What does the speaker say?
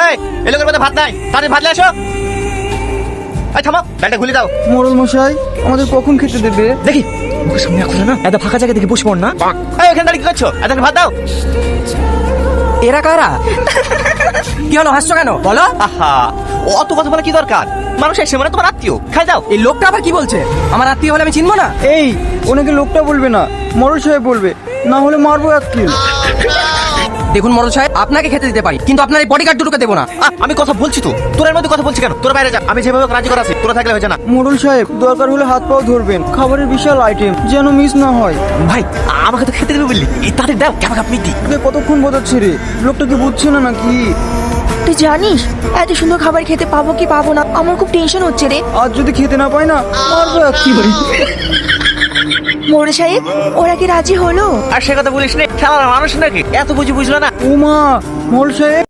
এই এই লোকের মধ্যে ভাত নাই, তাদের ভাত নিয়ে আসো। এই থামো, ব্যাগটা খুলে দাও। মোড়ল মশাই আমাদের কখন খেতে দেবে? দেখি মুখের সামনে খুলে না, এত ফাঁকা জায়গা দেখে বসে পড় না। এই এখানে দাঁড়িয়ে কি করছো? এত ভাত দাও। এরা কারা? কি হলো, হাসছো কেন বলো? আহা, অত কথা বলা কি দরকার? মানুষ এসে মানে তোমার আত্মীয়, খাই দাও। এই লোকটা আবার কি বলছে? আমার আত্মীয় হলে আমি চিনবো না? এই ওনাকে লোকটা বলবে না, মোড়ল সাহেব বলবে, না হলে মারবো এককিল। দেখুন মোড়ল সাহেব, আপনাকে খেতে দিতে পারি, কিন্তু আপনার এই বডিগার্ড দুটোকে দেবো না। আমি কথা বলছি তো, তোর মধ্যে কথা বলছি কেন? তোর বাইরে যা, আমি যেভাবে রাজি করা আছি, তোরা থাকলে হয়েছে না। মোড়ল সাহেব দরকার হলে হাত পাও ধরবেন, খাবারের বিশাল আইটেম, যেন মিস না হয়। ভাই আমাকে তো খেতে দেবে বললি, তাদের দাও ক্যাপা কাপ মিটি। তোকে কতক্ষণ বোঝাচ্ছে রে, লোকটা কি বুঝছে না নাকি? তুই জানিস এত সুন্দর খাবার খেতে পাবো কি পাবো না, আমার খুব টেনশন হচ্ছে রে। আজ যদি খেতে না পাই না, মারবো এককিল। মোড়ল সাহেব ওরা কি রাজি হলো? আর সে কথা বলিস না, খেলার মানুষ নাকি এত বুঝি বুঝলো না। উমা, মোড়ল সাহেব